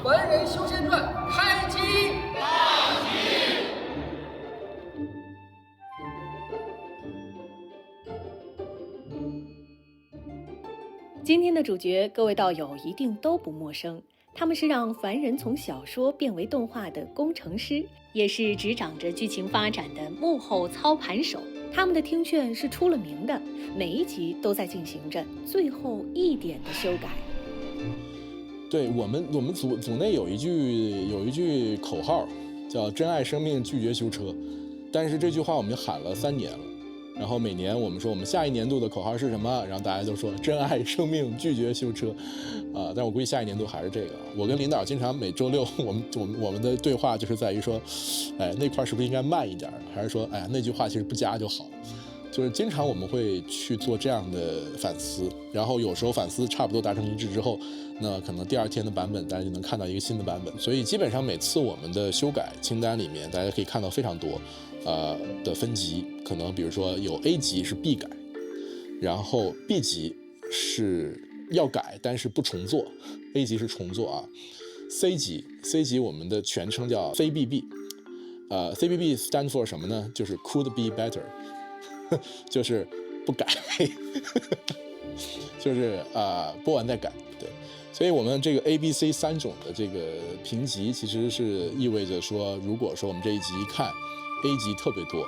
凡人修仙传》开机。今天的主角，各位道友一定都不陌生，他们是让凡人从小说变为动画的工程师，也是执掌着剧情发展的幕后操盘手。他们的听劝是出了名的，每一集都在进行着最后一点的修改。对，我们组内有一句口号，叫"珍爱生命，拒绝修车"，但是这句话我们喊了3年了。然后每年我们说我们下一年度的口号是什么，然后大家都说珍爱生命，拒绝修车，但我估计下一年度还是这个。我跟领导经常每周六我们的对话就是在于说，那块是不是应该慢一点，还是说那句话其实不加就好。就是经常我们会去做这样的反思，然后有时候反思差不多达成一致之后，那可能第2天的版本大家就能看到一个新的版本。所以基本上每次我们的修改清单里面，大家可以看到非常多的分级，可能比如说有 A 级是必改，然后 B 级是要改但是不重做， A 级是重做啊。C 级我们的全称叫 CBB， CBB stand for 什么呢？就是 could be better，就是不改就是播完再改。对，所以我们这个 A、B、C 3种的这个评级，其实是意味着说，如果说我们这一集一看 A 级特别多，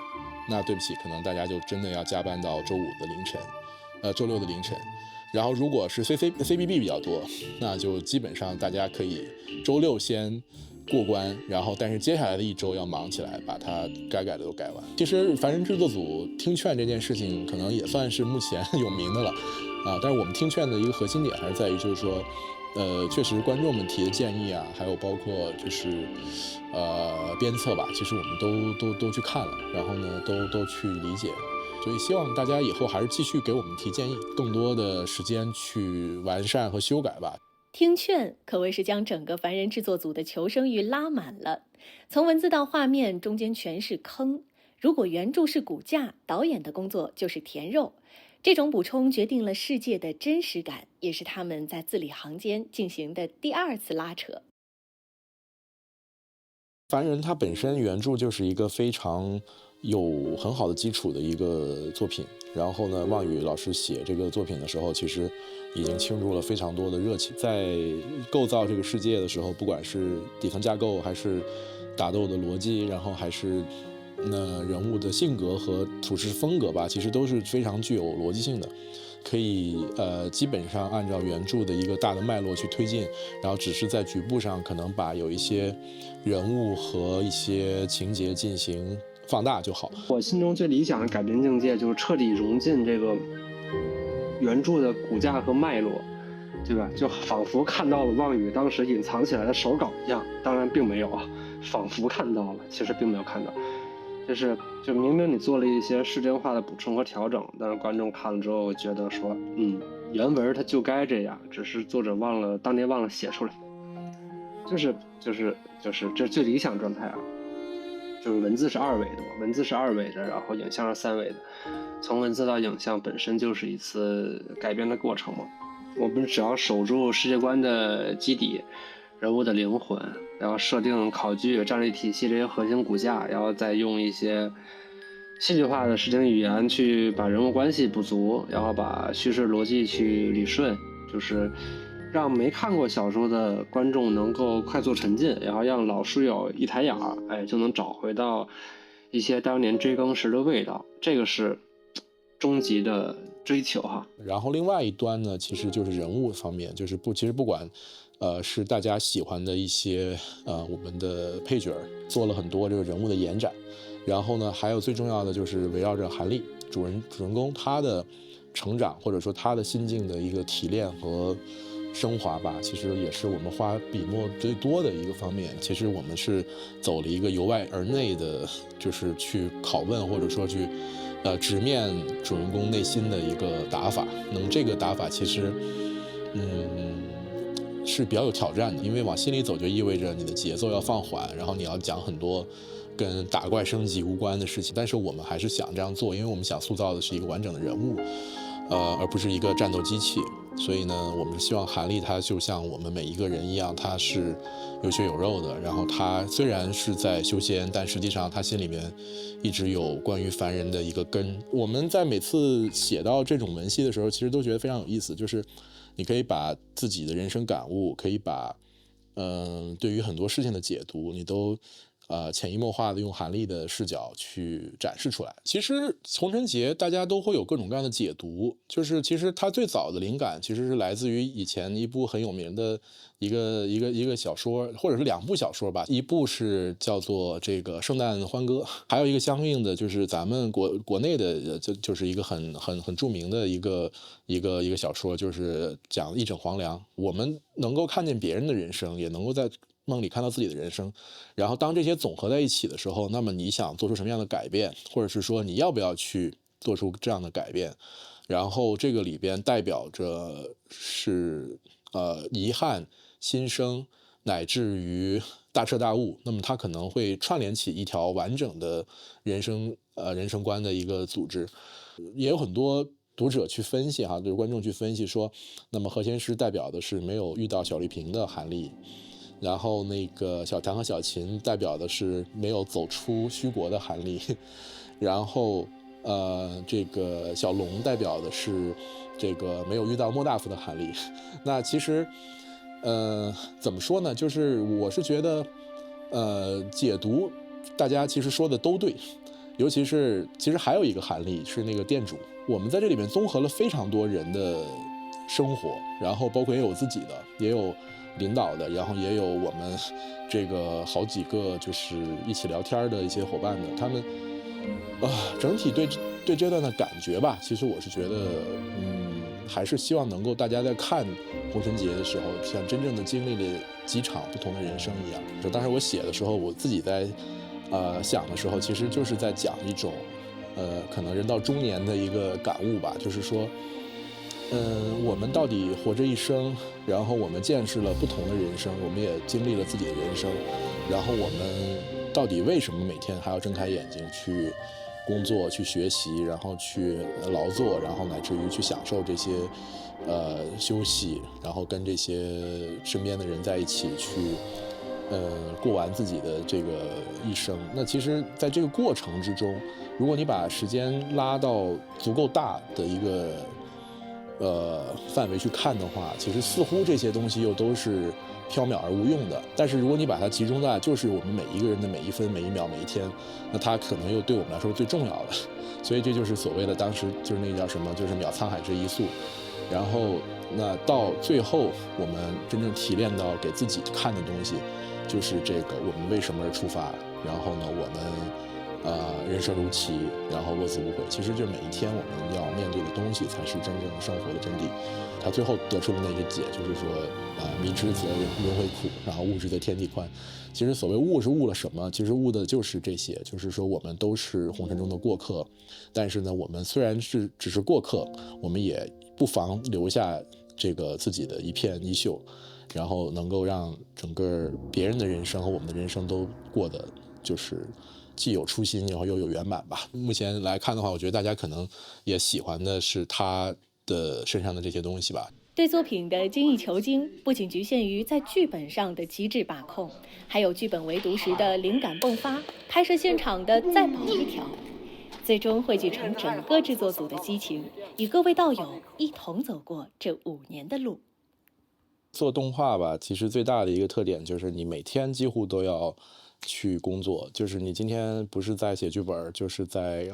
那对不起，可能大家就真的要加班到周5的凌晨，周6的凌晨。然后如果是 CBB 比较多，那就基本上大家可以周6先过关，然后但是接下来的1周要忙起来，把它该改的都改完。其实凡人制作组听劝这件事情可能也算是目前有名的了但是我们听劝的一个核心点还是在于就是说确实观众们提的建议啊，还有包括就是鞭策吧，其实我们都去看了，然后呢都去理解。所以希望大家以后还是继续给我们提建议，更多的时间去完善和修改吧。听劝可谓是将整个凡人制作组的求生欲拉满了，从文字到画面中间全是坑。如果原著是骨架，导演的工作就是填肉。这种补充决定了世界的真实感，也是他们在字里行间进行的第2次拉扯。凡人它本身原著就是一个非常有很好的基础的一个作品，然后呢，望宇老师写这个作品的时候，其实已经倾注了非常多的热情，在构造这个世界的时候，不管是底层架构，还是打斗的逻辑，然后还是人物的性格和处事风格吧，其实都是非常具有逻辑性的，可以基本上按照原著的一个大的脉络去推进，然后只是在局部上可能把有一些人物和一些情节进行放大就好。我心中最理想的改编境界就是彻底融进这个原著的骨架和脉络，对吧？就仿佛看到了望宇当时隐藏起来的手稿一样，当然并没有啊，仿佛看到了，其实并没有看到。就明明你做了一些世间化的补充和调整，但是观众看了之后觉得说，原文它就该这样，只是作者当年忘了写出来，就是这最理想状态啊。就是文字是2维的嘛，文字是2维的，然后影像是3维的，从文字到影像本身就是一次改编的过程嘛。我们只要守住世界观的基底，人物的灵魂，然后设定考据、战略体系这些核心骨架，然后再用一些戏剧化的视听语言去把人物关系补足，然后把叙事逻辑去理顺，就是让没看过小说的观众能够快速沉浸，然后让老书友一抬眼就能找回到一些当年追更时的味道，这个是终极的追求哈。然后另外一端呢，其实就是人物方面，就是其实不管是大家喜欢的一些我们的配角做了很多这个人物的延展，然后呢还有最重要的就是围绕着韩立主人公他的成长，或者说他的心境的一个提炼和升华吧，其实也是我们花笔墨最多的一个方面。其实我们是走了一个由外而内的，就是去拷问或者说去直面主人公内心的一个打法。这个打法其实是比较有挑战的，因为往心里走就意味着你的节奏要放缓，然后你要讲很多跟打怪升级无关的事情。但是我们还是想这样做，因为我们想塑造的是一个完整的人物，而不是一个战斗机器。所以呢，我们希望韩立他就像我们每一个人一样，他是有血有肉的。然后他虽然是在修仙，但实际上他心里面一直有关于凡人的一个根。我们在每次写到这种文戏的时候，其实都觉得非常有意思，就是你可以把自己的人生感悟，可以把对于很多事情的解读，你都潜移默化的用韩立的视角去展示出来。其实洪晨杰大家都会有各种各样的解读，就是其实他最早的灵感其实是来自于以前一部很有名的一个小说，或者是2部小说吧。一部是叫做这个《圣诞欢歌》，还有一个相应的就是咱们国内的就是一个很著名的一个小说，就是讲一枕黄粱。我们能够看见别人的人生，也能够在梦里看到自己的人生，然后当这些总合在一起的时候，那么你想做出什么样的改变，或者是说你要不要去做出这样的改变，然后这个里边代表着是遗憾、心声，乃至于大彻大悟，那么它可能会串联起一条完整的人生观的一个组织。也有很多读者去分析哈，就是观众去分析说，那么何仙师代表的是没有遇到小绿萍的韩立，然后那个小谭和小秦代表的是没有走出虚国的韩立，然后这个小龙代表的是这个没有遇到莫大夫的韩立。那其实怎么说呢，就是我是觉得解读大家其实说的都对，尤其是其实还有一个韩立是那个店主，我们在这里面综合了非常多人的生活，然后包括也有自己的，也有领导的，然后也有我们这个好几个就是一起聊天的一些伙伴的，他们整体对这段的感觉吧，其实我是觉得还是希望能够大家在看洪晨杰的时候，像真正的经历了几场不同的人生一样。就当时我写的时候，我自己在想的时候，其实就是在讲一种可能人到中年的一个感悟吧，就是说我们到底活着一生，然后我们见识了不同的人生，我们也经历了自己的人生，然后我们到底为什么每天还要睁开眼睛去工作、去学习，然后去劳作，然后乃至于去享受这些休息，然后跟这些身边的人在一起去过完自己的这个一生。那其实在这个过程之中，如果你把时间拉到足够大的一个范围去看的话，其实似乎这些东西又都是缥缈而无用的。但是如果你把它集中在就是我们每一个人的每一分每一秒每一天，那它可能又对我们来说是最重要的。所以这就是所谓的当时就是那个叫什么，就是秒沧海之一粟。然后那到最后我们真正提炼到给自己看的东西，就是这个我们为什么而出发，然后呢我们人生如棋，然后落子无悔。其实这每一天我们要面对的东西，才是真正生活的真谛。他最后得出的那个解，就是说迷之则人会苦，然后悟之则天地宽。其实所谓悟是悟了什么？其实悟的就是这些，就是说我们都是红尘中的过客，但是呢，我们虽然是只是过客，我们也不妨留下这个自己的一片衣袖，然后能够让整个别人的人生和我们的人生都过得就是既有初心，然后又有圆满吧。目前来看的话，我觉得大家可能也喜欢的是他的身上的这些东西吧。对作品的精益求精，不仅局限于在剧本上的极致把控，还有剧本围读时的灵感迸发，拍摄现场的再跑一条，最终汇聚成整个制作组的激情，与各位道友一同走过这5年的路。做动画吧，其实最大的一个特点就是你每天几乎都要去工作，就是你今天不是在写剧本，就是在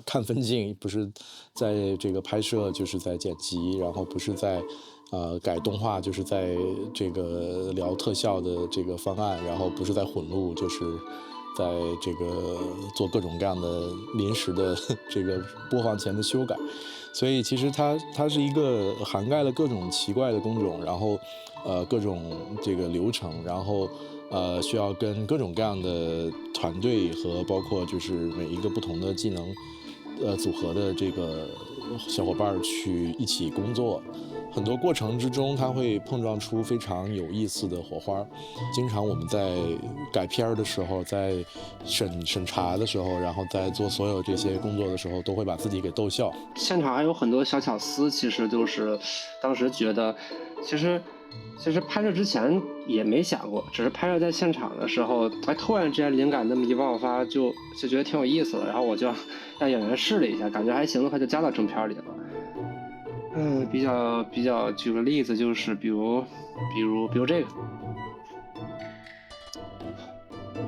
看分镜，不是在这个拍摄，就是在剪辑，然后不是在改动画，就是在这个聊特效的这个方案，然后不是在混录，就是在这个做各种各样的临时的这个播放前的修改。所以其实它是一个涵盖了各种奇怪的工种，然后各种这个流程，然后需要跟各种各样的团队和包括就是每一个不同的技能组合的这个小伙伴去一起工作，很多过程之中它会碰撞出非常有意思的火花。经常我们在改片的时候，在审查的时候，然后在做所有这些工作的时候，都会把自己给逗笑。现场还有很多小巧思，其实就是当时觉得其实拍摄之前也没想过，只是拍摄在现场的时候，突然之间灵感那么一爆发，就觉得挺有意思的。然后我就让演员试了一下，感觉还行的话就加到正片里了。比较举个例子，就是比如这个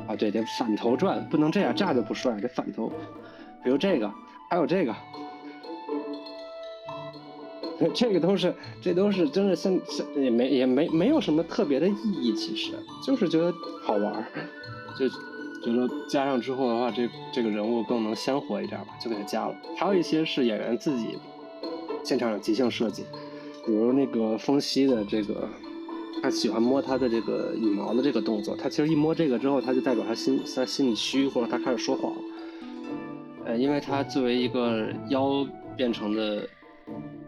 啊，对，得反头转，不能这样就不帅，得反头。比如这个，还有这个。这都是真的也没有什么特别的意义，其实就是觉得好玩，就觉得加上之后的话，这个人物更能鲜活一点吧，就给他加了。还有一些是演员自己现场即兴设计，比如那个风息的这个，他喜欢摸他的这个羽毛的这个动作，他其实一摸这个之后，他就代表他心里虚，或者他开始说谎。因为他作为一个妖变成的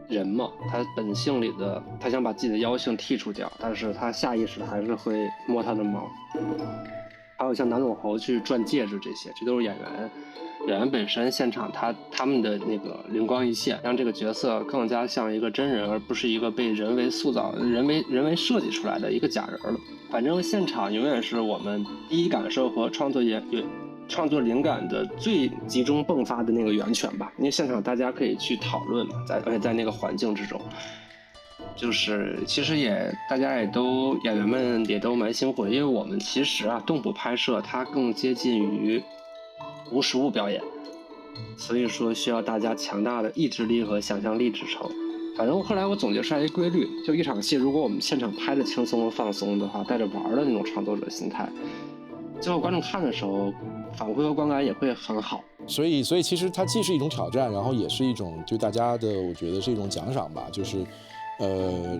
人嘛，他本性里的他想把自己的妖性剔除掉，但是他下意识还是会摸他的毛。还有像南陇侯去转戒指这些，这都是演员本身现场他们的那个灵光一现，让这个角色更加像一个真人，而不是一个被人为塑造、人为设计出来的一个假人了。反正现场永远是我们第一感受和创作灵感的最集中迸发的那个源泉吧，因为现场大家可以去讨论嘛，而且在那个环境之中，就是其实大家演员们也都蛮辛苦的，因为我们其实动捕拍摄它更接近于无实物表演，所以说需要大家强大的意志力和想象力支撑。反正后来我总结出来一规律，就一场戏如果我们现场拍的轻松放松的话，带着玩的那种创作者心态，最后观众看的时候反馈和观感也会很好。所以其实它既是一种挑战，然后也是一种对大家的，我觉得是一种奖赏吧，就是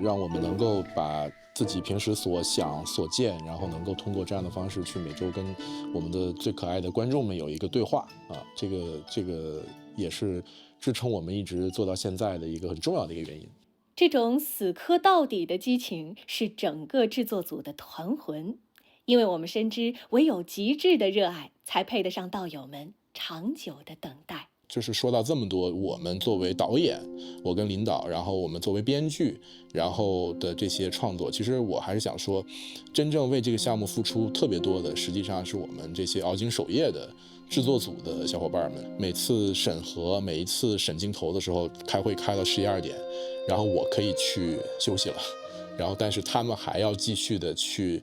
让我们能够把自己平时所想所见，然后能够通过这样的方式去每周跟我们的最可爱的观众们有一个对话啊，这个也是支撑我们一直做到现在的一个很重要的一个原因。这种死磕到底的激情是整个制作组的团魂，因为我们深知唯有极致的热爱才配得上道友们长久的等待。就是说到这么多，我们作为导演，我跟领导，然后我们作为编剧，然后的这些创作，其实我还是想说，真正为这个项目付出特别多的，实际上是我们这些熬尽守夜的制作组的小伙伴们。每次审核，每一次审镜头的时候，开会开到11、12点，然后我可以去休息了，然后但是他们还要继续的去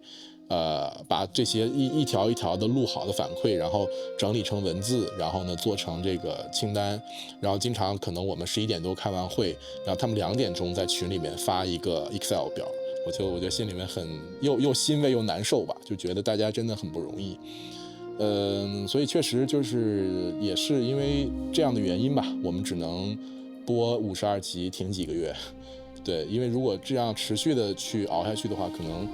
把这些一条一条的录好的反馈，然后整理成文字，然后呢做成这个清单，然后经常可能我们11点多开完会，然后他们2点钟在群里面发一个 Excel 表，我觉得心里面很又欣慰又难受吧，就觉得大家真的很不容易。所以确实就是也是因为这样的原因吧，我们只能播52集停几个月。对，因为如果这样持续的去熬下去的话，可能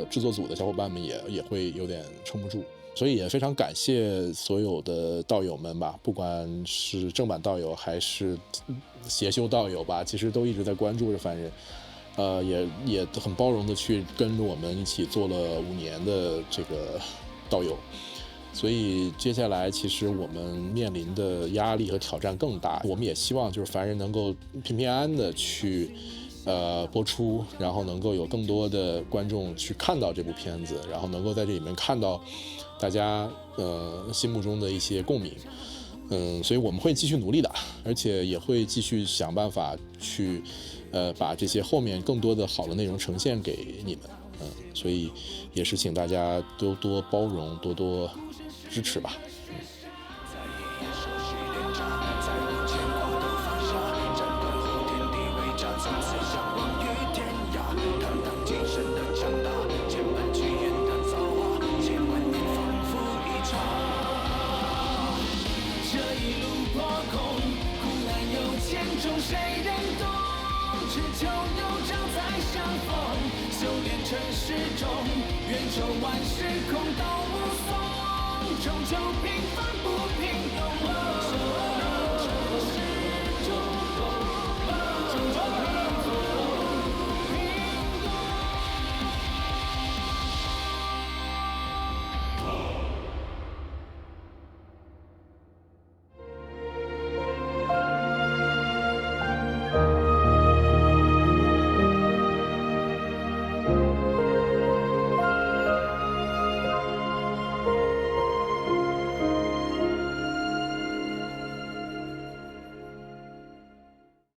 制作组的小伙伴们也会有点撑不住，所以也非常感谢所有的道友们吧，不管是正版道友还是邪修道友吧，其实都一直在关注着凡人，也很包容的去跟着我们一起做了5年的这个道友，所以接下来其实我们面临的压力和挑战更大，我们也希望就是凡人能够平平安安的去播出，然后能够有更多的观众去看到这部片子，然后能够在这里面看到大家心目中的一些共鸣。所以我们会继续努力的，而且也会继续想办法去把这些后面更多的好的内容呈现给你们。所以也是请大家多多包容，多多支持吧。谁人懂？只求有朝再相逢，修炼尘世中，愿周万事空都无踪，终究平凡不平庸。